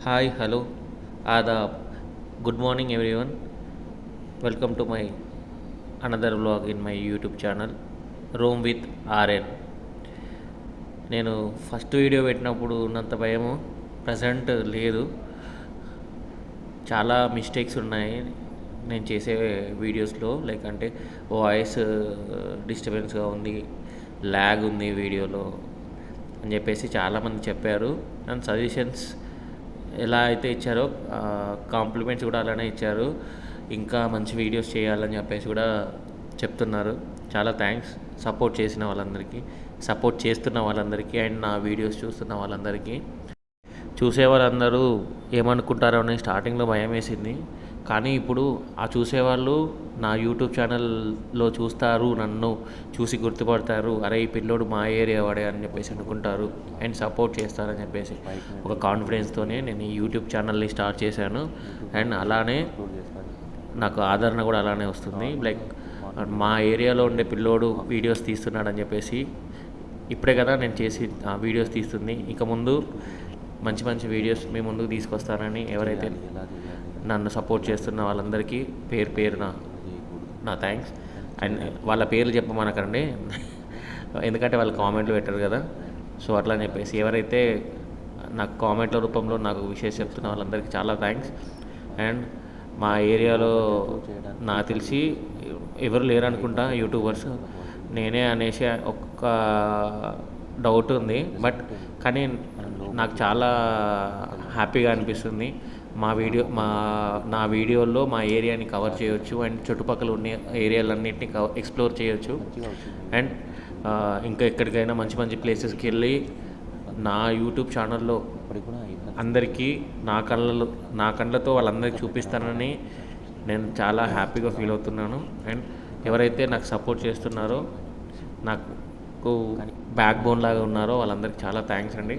Hi, hello, Adab. Good morning, everyone. Welcome to my another vlog in my YouTube channel, Roam with RN. నేను first video పెట్టినప్పుడు ఉన్నంత భయము present లేదు. చాలా mistakes ఉన్నాయి నేను చేసే వీడియోస్లో. లైక్ అంటే వాయిస్ డిస్టర్బెన్స్గా ఉంది, ల్యాగ్ ఉంది వీడియోలో అని చెప్పేసి చాలామంది చెప్పారు. అండ్ సజెషన్స్ ఎలా అయితే ఇచ్చారో కాంప్లిమెంట్స్ కూడా అలానే ఇచ్చారు. ఇంకా మంచి వీడియోస్ చేయాలని చెప్పేసి కూడా చెప్తున్నారు. చాలా థ్యాంక్స్ సపోర్ట్ చేసిన వాళ్ళందరికీ, సపోర్ట్ చేస్తున్న వాళ్ళందరికీ, అండ్ నా వీడియోస్ చూస్తున్న వాళ్ళందరికీ. చూసే వాళ్ళందరూ ఏమనుకుంటారో అని స్టార్టింగ్లో భయం వేసింది. కానీ ఇప్పుడు ఆ చూసేవాళ్ళు నా యూట్యూబ్ ఛానల్లో చూస్తారు, నన్ను చూసి గుర్తుపడతారు, అరే ఈ పిల్లోడు మా ఏరియా వాడే అని చెప్పేసి అనుకుంటారు అండ్ సపోర్ట్ చేస్తారని చెప్పేసి ఒక కాన్ఫిడెన్స్తోనే నేను ఈ యూట్యూబ్ ఛానల్ని స్టార్ట్ చేశాను. అండ్ అలానే నాకు ఆదరణ కూడా అలానే వస్తుంది. లైక్ మా ఏరియాలో ఉండే పిల్లోడు వీడియోస్ తీస్తున్నాడని చెప్పేసి ఇప్పుడే కదా నేను చేసి వీడియోస్ తీస్తుంది. ఇక ముందు మంచి మంచి వీడియోస్ మీ ముందుకు తీసుకొస్తానని ఎవరైతే నన్ను సపోర్ట్ చేస్తున్న వాళ్ళందరికీ పేరు పేరున నా థ్యాంక్స్. అండ్ వాళ్ళ పేర్లు చెప్పమనకండి, ఎందుకంటే వాళ్ళు కామెంట్లు పెట్టారు కదా. సో అట్లా అని చెప్పేసి ఎవరైతే నాకు కామెంట్ల రూపంలో నాకు విషయం చెప్తున్న వాళ్ళందరికీ చాలా థ్యాంక్స్. అండ్ మా ఏరియాలో నాకు తెలిసి ఎవరు లేరు అనుకుంటా యూట్యూబర్స్, నేనే అనేసి ఒక్క డౌట్ ఉంది. బట్ కానీ నాకు చాలా హ్యాపీగా అనిపిస్తుంది. నా వీడియోల్లో మా ఏరియాని కవర్ చేయొచ్చు అండ్ చుట్టుపక్కల ఉన్న ఏరియాలన్నింటినీ ఎక్స్ప్లోర్ చేయొచ్చు. అండ్ ఇంకా ఎక్కడికైనా మంచి మంచి ప్లేసెస్కి వెళ్ళి నా యూట్యూబ్ ఛానల్లో అందరికీ నా కళ్ళతో వాళ్ళందరికీ చూపిస్తానని నేను చాలా హ్యాపీగా ఫీల్ అవుతున్నాను. అండ్ ఎవరైతే నాకు సపోర్ట్ చేస్తున్నారో, నాకు బ్యాక్ బోన్ లాగా ఉన్నారో వాళ్ళందరికీ చాలా థ్యాంక్స్ అండి.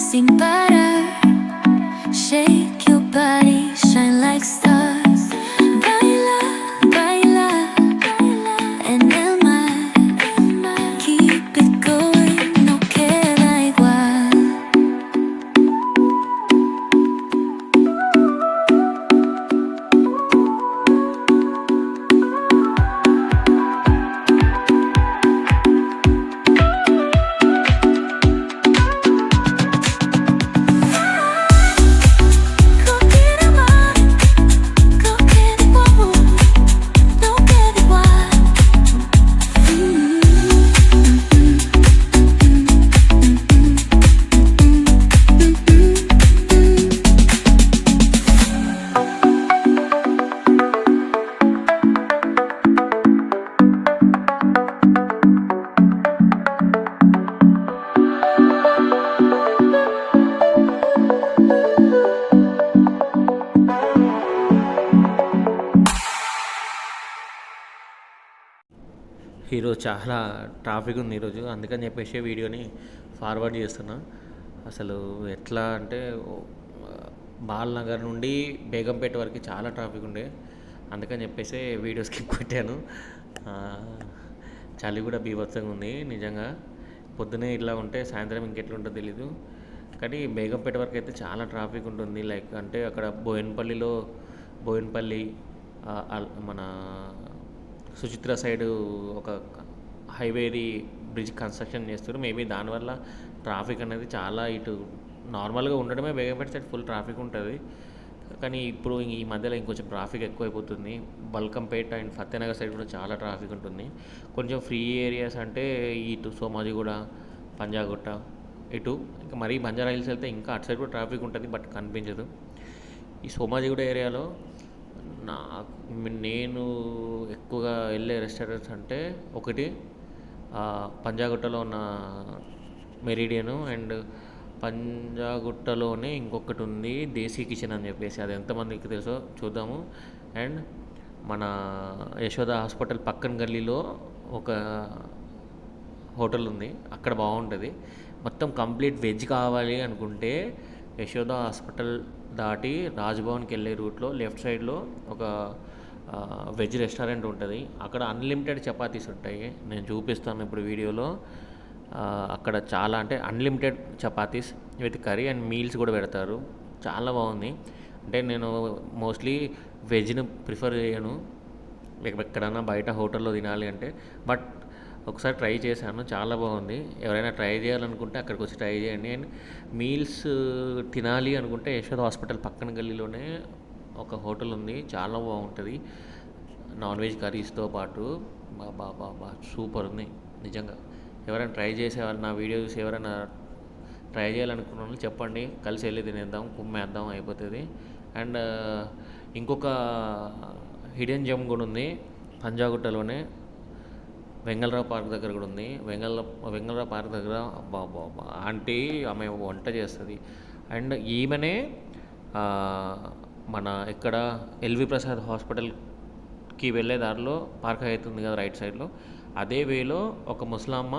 Sing better, shake your body, shine like stars. Baila, baila, baila, en el mar. Keep it going, no queda igual. ఈరోజు చాలా ట్రాఫిక్ ఉంది ఈరోజు, అందుకని చెప్పేసి వీడియోని ఫార్వర్డ్ చేస్తున్నా. అసలు ఎట్లా అంటే బాల్ నగర్ నుండి బేగంపేట వరకు చాలా ట్రాఫిక్ ఉండే, అందుకని చెప్పేసి వీడియో స్కిప్ పెట్టాను. చలి కూడా బీభత్సంగా ఉంది నిజంగా. పొద్దునే ఇలా ఉంటే సాయంత్రం ఇంకెట్లుంటుందో తెలీదు. కానీ బేగంపేట వరకు అయితే చాలా ట్రాఫిక్ ఉంటుంది. లైక్ అంటే అక్కడ బోయిన్పల్లి మన సుచిత్ర సైడు ఒక హైవేది బ్రిడ్జ్ కన్స్ట్రక్షన్ చేస్తారు. మేబీ దానివల్ల ట్రాఫిక్ అనేది చాలా ఇటు నార్మల్గా ఉండడమే బేగంపేట సైడ్ ఫుల్ ట్రాఫిక్ ఉంటుంది. కానీ ఇప్పుడు ఈ మధ్యలో ఇంకొంచెం ట్రాఫిక్ ఎక్కువైపోతుంది. బల్కంపేట అండ్ ఫతేనగర్ సైడ్ కూడా చాలా ట్రాఫిక్ ఉంటుంది. కొంచెం ఫ్రీ ఏరియాస్ అంటే ఇటు సోమాజిగూడ, పంజాగుట్ట, ఇటు ఇంకా మరీ బంజారా హిల్స్ వెళ్తే ఇంకా అటు సైడ్ కూడా ట్రాఫిక్ ఉంటుంది, బట్ కనిపించదు. ఈ సోమాజిగూడ ఏరియాలో నేను ఎక్కువగా వెళ్ళే రెస్టారెంట్స్ అంటే ఒకటి పంజాగుట్టలో ఉన్న మెరిడియను, అండ్ పంజాగుట్టలోనే ఇంకొకటి ఉంది దేశీ కిచెన్ అని చెప్పేసి, అది ఎంతమందికి తెలుసో చూద్దాము. అండ్ మన యశోద హాస్పిటల్ పక్కన గల్లీలో ఒక హోటల్ ఉంది, అక్కడ బాగుంటుంది. మొత్తం కంప్లీట్ వెజ్ కావాలి అనుకుంటే యశోద హాస్పిటల్ దాటి రాజ్భవన్కి వెళ్ళే రూట్లో లెఫ్ట్ సైడ్లో ఒక వెజ్ రెస్టారెంట్ ఉంటుంది. అక్కడ అన్లిమిటెడ్ చపాతీస్ ఉంటాయి, నేను చూపిస్తాను ఇప్పుడు వీడియోలో. అక్కడ చాలా అంటే unlimited chapatis with curry and meals కూడా పెడతారు. చాలా బాగుంది. అంటే నేను మోస్ట్లీ వెజ్ని ప్రిఫర్ చేయను ఎక్కడన్నా బయట హోటల్లో తినాలి అంటే. బట్ ఒకసారి ట్రై చేశాను, చాలా బాగుంది. ఎవరైనా ట్రై చేయాలనుకుంటే అక్కడికి వచ్చి ట్రై చేయండి. అండ్ మీల్స్ తినాలి అనుకుంటే యశోద హాస్పిటల్ పక్కన గల్లీలోనే ఒక హోటల్ ఉంది, చాలా బాగుంటుంది. నాన్ వెజ్ కర్రీస్తో పాటు బాబా సూపర్ ఉంది నిజంగా. ఎవరైనా ట్రై చేసేవాళ్ళు, నా వీడియో చూసి ఎవరైనా ట్రై చేయాలనుకున్న వాళ్ళు చెప్పండి, కలిసి వెళ్ళి తినేద్దాం, కుమ్మేద్దాం, అయిపోతుంది. అండ్ ఇంకొక హిడెన్ జెమ్ కూడా ఉంది పంజాగుట్టలోనే, వెంగళరావు పార్క్ దగ్గర కూడా ఉంది. వెంగళరావు పార్క్ దగ్గర బాబా ఆంటీ ఆమె వంట చేస్తుంది. అండ్ ఈమెనే మన ఇక్కడ ఎల్వి ప్రసాద్ హాస్పిటల్కి వెళ్ళే దారిలో పార్క్ అవుతుంది కదా రైట్ సైడ్లో, అదే వేలో ఒక ముసలమ్మ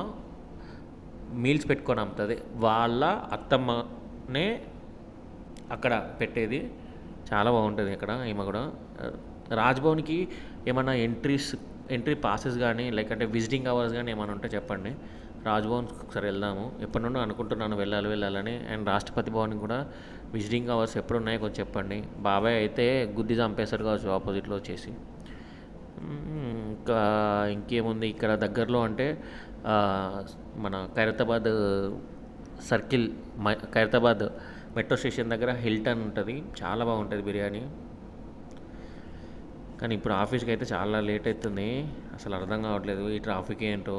మీల్స్ పెట్టుకొని అమ్ముతుంది. వాళ్ళ అత్తమ్మనే అక్కడ పెట్టేది. చాలా బాగుంటుంది అక్కడ. ఈమె కూడా రాజ్భవన్కి ఏమైనా ఎంట్రీ పాసెస్ కానీ లేకంటే విజిటింగ్ అవర్స్ కానీ ఏమైనా ఉంటే చెప్పండి. రాజ్భవన్కి ఒకసారి వెళ్దాము. ఎప్పటి నుండో అనుకుంటున్నాను వెళ్ళాలని. అండ్ రాష్ట్రపతి భవన్కి కూడా విజిటింగ్ అవర్స్ ఎప్పుడు ఉన్నాయో కొంచెం చెప్పండి. బాబాయ్ అయితే గుద్ది చంపేశారు కావచ్చు ఆపోజిట్లో వచ్చేసి. ఇంకా ఇంకేముంది ఇక్కడ దగ్గరలో అంటే మన Khairatabad circle, Khairatabad metro station దగ్గర హిల్టన్ ఉంటుంది, చాలా బాగుంటుంది బిర్యానీ. కానీ ఇప్పుడు ఆఫీస్కి అయితే చాలా లేట్ అవుతుంది, అసలు అర్థం కావట్లేదు ఈ ట్రాఫిక్ ఏంటో.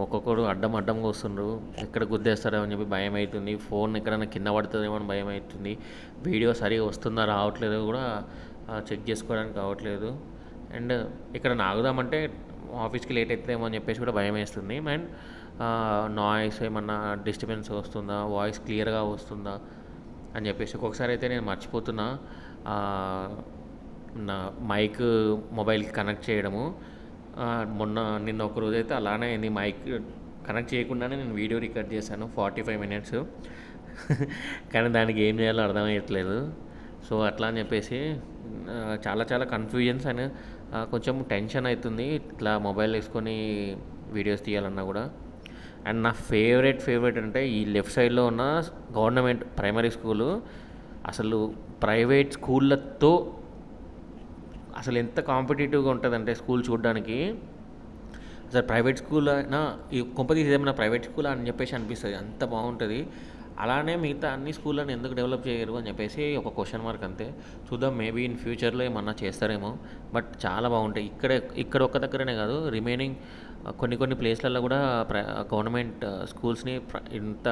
ఒక్కొక్కడు అడ్డంగా వస్తుండ్రు, ఎక్కడ గుద్దేస్తారో అని చెప్పి భయం అవుతుంది. ఫోన్ ఎక్కడైనా కింద పడుతుందేమో అని భయం అవుతుంది. వీడియో సరిగా వస్తుందా రావట్లేదు కూడా చెక్ చేసుకోవడానికి కావట్లేదు. అండ్ ఇక్కడ ఆగుదామంటే ఆఫీస్కి లేట్ అవుతుందేమో అని చెప్పేసి కూడా భయం వేస్తుంది. అండ్ నాయిస్ ఏమన్నా డిస్టర్బెన్స్ వస్తుందా, వాయిస్ క్లియర్గా వస్తుందా అని చెప్పేసి ఒక్కొక్కసారి అయితే నేను మర్చిపోతున్నా నా మైక్ మొబైల్కి కనెక్ట్ చేయడము. నిన్న ఒక రోజు అయితే అలానే అయింది, మైక్ కనెక్ట్ చేయకుండానే నేను వీడియో రికార్డ్ చేశాను 45 minutes. కానీ దానికి ఏం చేయాలో అర్థమయ్యట్లేదు. సో అట్లా అని చెప్పేసి చాలా కన్ఫ్యూజన్స్ అండ్ కొంచెం టెన్షన్ అవుతుంది ఇట్లా మొబైల్ వేసుకొని వీడియోస్ తీయాలన్నా కూడా. అండ్ నా ఫేవరెట్ అంటే ఈ లెఫ్ట్ సైడ్లో ఉన్న గవర్నమెంట్ ప్రైమరీ స్కూలు, అసలు ప్రైవేట్ స్కూళ్ళతో అసలు ఎంత కాంపిటేటివ్గా ఉంటుందంటే స్కూల్ చూడడానికి. అసలు ప్రైవేట్ స్కూల్ అయినా ఈ కొంపతీసి ఏమైనా ప్రైవేట్ స్కూల్ అని చెప్పేసి అనిపిస్తుంది, అంత బాగుంటుంది. అలానే మిగతా అన్ని స్కూళ్ళని ఎందుకు డెవలప్ చేయరు అని చెప్పేసి ఒక క్వశ్చన్ మార్క్ అంతే. చూద్దాం, మేబీ ఇన్ ఫ్యూచర్లో ఏమన్నా చేస్తారేమో. బట్ చాలా బాగుంటాయి ఇక్కడ ఒక్క దగ్గరనే కాదు, రిమైనింగ్ కొన్ని ప్లేస్లలో కూడా గవర్నమెంట్ స్కూల్స్ని ఇంత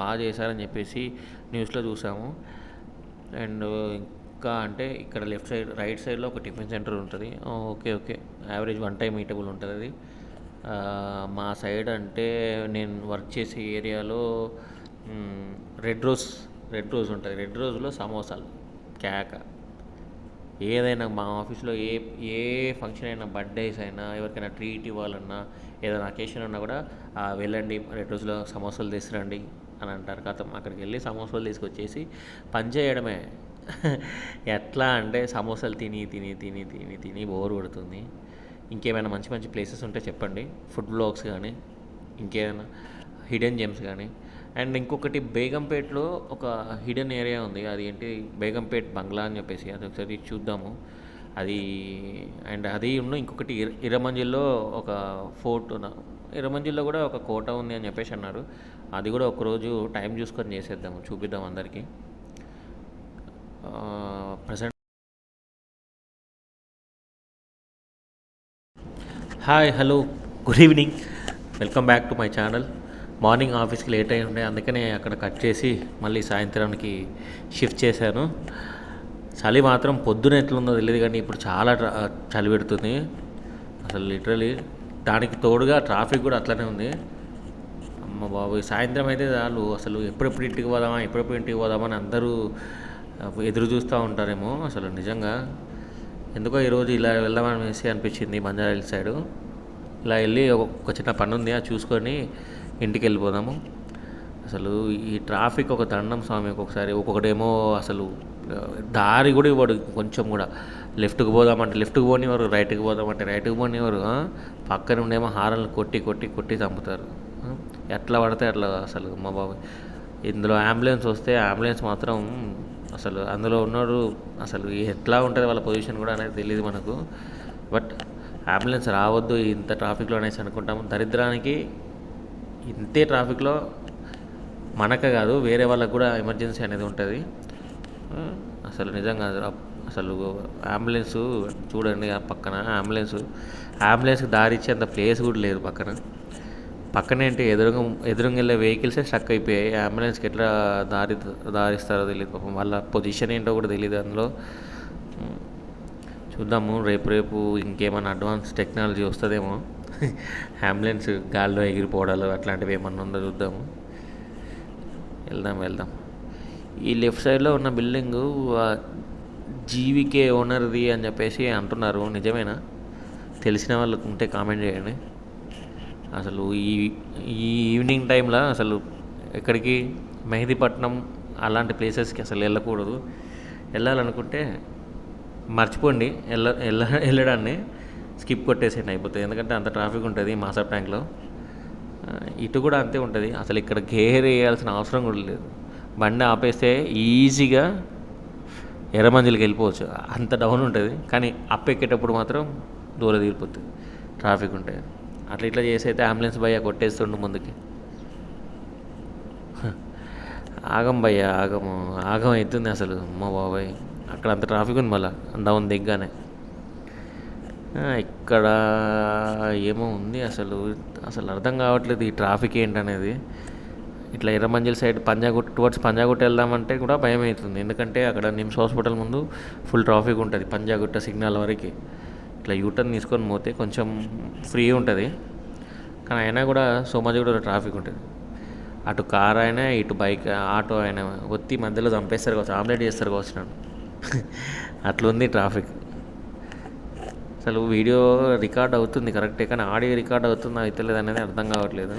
బాగా చేశారని చెప్పేసి న్యూస్లో చూసాము. అండ్ ఇంకా అంటే ఇక్కడ రైట్ సైడ్లో ఒక టిఫిన్ సెంటర్ ఉంటుంది. ఓకే యావరేజ్ 1 time ఈటబుల్ ఉంటుంది అది. మా సైడ్ అంటే నేను వర్క్ చేసే ఏరియాలో రెడ్ రోజ్ ఉంటుంది. రెడ్ రోజులో సమోసాలు కేక. ఏదైనా మా ఆఫీస్లో ఏ ఫంక్షన్ అయినా, బర్త్డేస్ అయినా, ఎవరికైనా ట్రీట్ ఇవ్వాలన్నా, ఏదైనా అకేషన్ ఉన్నా కూడా వెళ్ళండి రెడ్ రోజులో సమోసాలు తీసుకురండి అని అంటారు. అక్కడికి వెళ్ళి సమోసాలు తీసుకొచ్చేసి పని చేయడమే. ఎట్లా అంటే సమోసాలు తిని బోర్ కొడుతుంది. ఇంకేమైనా మంచి ప్లేసెస్ ఉంటే చెప్పండి, ఫుడ్ బ్లాగ్స్ కానీ ఇంకేమైనా హిడెన్ జెమ్స్ కానీ. అండ్ ఇంకొకటి బేగంపేట్లో ఒక హిడెన్ ఏరియా ఉంది, అది ఏంటి బేగంపేట్ బంగ్లా అని చెప్పేసి, అది ఒకసారి చూద్దాము అది. అండ్ అది ఇంకొకటి ఇరమంజిల్లో ఒక ఫోర్ట్, ఇరమంజిల్లో కూడా ఒక కోట ఉంది అని చెప్పేసి అన్నారు. అది కూడా ఒకరోజు టైం చూసుకొని చేసేద్దాము, చూపిద్దాం అందరికీ. Present hi, hello, good evening, welcome back to my channel. Morning ఆఫీస్కి లేట్ అయి ఉండే, అందుకనే అక్కడ కట్ చేసి మళ్ళీ సాయంత్రానికి షిఫ్ట్ చేశాను. చలి మాత్రం పొద్దున ఎట్లుందో తెలియదు, కానీ ఇప్పుడు చాలా చలి పెడుతుంది అసలు లిటరలీ. దానికి తోడుగా ట్రాఫిక్ కూడా అట్లనే ఉంది. అమ్మ బాబు, సాయంత్రం అయితే చాలు అసలు ఎప్పుడెప్పుడు ఇంటికి పోదామా అని అందరూ ఎదురు చూస్తూ ఉంటారేమో. అసలు నిజంగా ఎందుకో ఈరోజు ఇలా వెళ్దామనేసి అనిపించింది. బంజారా హిల్స్ సైడు ఇలా వెళ్ళి ఒక చిన్న పని ఉంది, అది చూసుకొని ఇంటికి వెళ్ళిపోదాము. అసలు ఈ ట్రాఫిక్ ఒక దండం స్వామి. ఒక్కొక్కసారి ఒక్కొక్కటేమో అసలు దారి కూడా ఇవ్వడు కొంచెం కూడా. లెఫ్ట్కి పోదామంటే లెఫ్ట్కి పోనివారు, రైట్కి పోదామంటే రైట్కి పోనివారు. పక్కన ఉండేమో హారన్లు కొట్టి కొట్టి కొట్టి చంపుతారు. ఎట్లా పడితే అట్లా అసలు మా బాబాయ్. ఇందులో అంబులెన్స్ వస్తే అంబులెన్స్ మాత్రం అసలు అందులో ఉన్నాడు అసలు ఎట్లా ఉంటుంది వాళ్ళ పొజిషన్ కూడా అనేది తెలియదు మనకు. బట్ అంబులెన్స్ రావద్దు ఇంత ట్రాఫిక్లో అనేసి అనుకుంటాము. దరిద్రానికి ఇంతే ట్రాఫిక్లో మనకే కాదు వేరే వాళ్ళకు కూడా ఎమర్జెన్సీ అనేది ఉంటుంది. అసలు నిజంగా అసలు అంబులెన్స్ చూడండి, ఆ పక్కన అంబులెన్స్కి దారి ఇచ్చేంత ప్లేస్ కూడా లేదు పక్కనేంటి ఎదురుగా వెళ్ళే వెహికల్సే స్ట్రక్ అయిపోయాయి. అంబులెన్స్కి ఎట్లా దారిస్తారో తెలియదు పాపం. వాళ్ళ పొజిషన్ ఏంటో కూడా తెలియదు అందులో. చూద్దాము రేపు ఇంకేమైనా అడ్వాన్స్ టెక్నాలజీ వస్తుందేమో. అంబులెన్స్ గాల్లో ఎగిరిపోవడాలు అట్లాంటివి ఏమన్నా ఉందో చూద్దాము. వెళ్దాం. ఈ లెఫ్ట్ సైడ్లో ఉన్న బిల్డింగు జీవికే ఓనర్ది అని చెప్పేసి అంటున్నారు. నిజమేనా? తెలిసిన వాళ్ళకు ఉంటే కామెంట్ చేయండి. అసలు ఈ ఈవినింగ్ టైంలో అసలు ఎక్కడికి మెహదీపట్నం అలాంటి ప్లేసెస్కి అసలు వెళ్ళకూడదు. వెళ్ళాలనుకుంటే మర్చిపోండి, వెళ్ళడాన్ని స్కిప్ కొట్టేసేయండి అయిపోతుంది. ఎందుకంటే అంత ట్రాఫిక్ ఉంటుంది మాసాబ్ ట్యాంక్లో. ఇటు కూడా అంతే ఉంటుంది. అసలు ఇక్కడ గేర్ వేయాల్సిన అవసరం కూడా లేదు. బండి ఆపేస్తే ఈజీగా ఎర్రమంజిల్కి వెళ్ళిపోవచ్చు, అంత డౌన్ ఉంటుంది. కానీ అప్ ఎక్కేటప్పుడు మాత్రం దూరం తీరిపోతుంది ట్రాఫిక్ ఉంటే. అట్లా ఇట్లా చేసి అయితే అంబులెన్స్ భయ్య కొట్టేస్తుండు ముందుకి. ఆగం భయ్య ఆగం అవుతుంది అసలు మా బాబాయ్. అక్కడ అంత ట్రాఫిక్ ఉంది మళ్ళీ డౌన్ దిగ్గానే. ఇక్కడ ఏమో ఉంది అసలు అర్థం కావట్లేదు ఈ ట్రాఫిక్ ఏంటనేది. ఇట్లా ఎర్రమంజిల్ సైడ్ టువర్డ్స్ పంజాగుట్ట వెళ్దామంటే కూడా భయం అవుతుంది. ఎందుకంటే అక్కడ నిమ్స్ హాస్పిటల్ ముందు ఫుల్ ట్రాఫిక్ ఉంటుంది పంజాగుట్ట సిగ్నల్ వరకు. ఇట్లా యూటర్న్ తీసుకొని పోతే కొంచెం ఫ్రీ ఉంటుంది. కానీ అయినా కూడా సో మచ్ కూడా ట్రాఫిక్ ఉంటుంది. అటు కార్ అయినా ఇటు బైక్ ఆటో అయినా ఒత్తి మధ్యలో చంపేస్తారు కావచ్చు, ఆమ్లెట్ చేస్తారు కావచ్చు నన్ను. అట్లుంది ట్రాఫిక్. అసలు వీడియో రికార్డ్ అవుతుంది కరెక్టే, కానీ ఆడియో రికార్డ్ అవుతుందా అవుతలేదు అనేది అర్థం కావట్లేదు.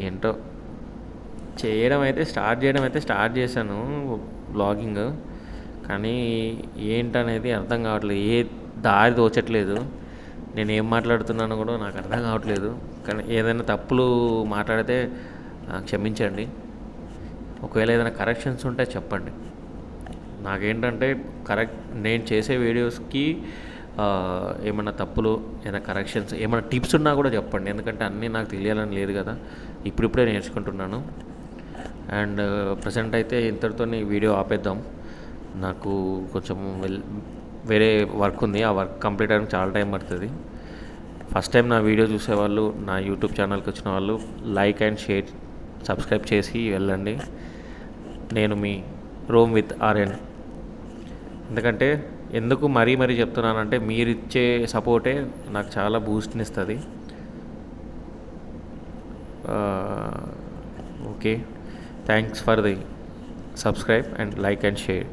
ఏంటో చేయడం అయితే స్టార్ట్ చేశాను బ్లాగింగ్, కానీ ఏంటనేది అర్థం కావట్లేదు. ఏ దారి తోచట్లేదు. నేను ఏం మాట్లాడుతున్నానో కూడా నాకు అర్థం కావట్లేదు. కానీ ఏదైనా తప్పులు మాట్లాడితే క్షమించండి. ఒకవేళ ఏదైనా కరెక్షన్స్ ఉంటే చెప్పండి. నాకేంటంటే నేను చేసే వీడియోస్కి ఏమన్నా తప్పులు, ఏమైనా కరెక్షన్స్, ఏమైనా టిప్స్ ఉన్నా కూడా చెప్పండి. ఎందుకంటే అన్నీ నాకు తెలియాలని లేదు కదా, ఇప్పుడిప్పుడే నేర్చుకుంటున్నాను. అండ్ ప్రజెంట్ అయితే ఇంతటితో వీడియో ఆపేద్దాం. నాకు కొంచెం వేరే వర్క్ ఉంది. ఆ వర్క్ కంప్లీట్ అవ్వడానికి చాలా టైం పడుతుంది. ఫస్ట్ టైం నా వీడియో చూసేవాళ్ళు, నా యూట్యూబ్ ఛానల్కి వచ్చిన వాళ్ళు లైక్ అండ్ షేర్ సబ్స్క్రైబ్ చేసి వెళ్ళండి. నేను మీ రోమ్ విత్ ఆర్యన్. ఎందుకంటే ఎందుకు మరీ చెప్తున్నానంటే మీరిచ్చే సపోర్టే నాకు చాలా బూస్ట్ని ఇస్తుంది. Okay, thanks for the subscribe and like and share.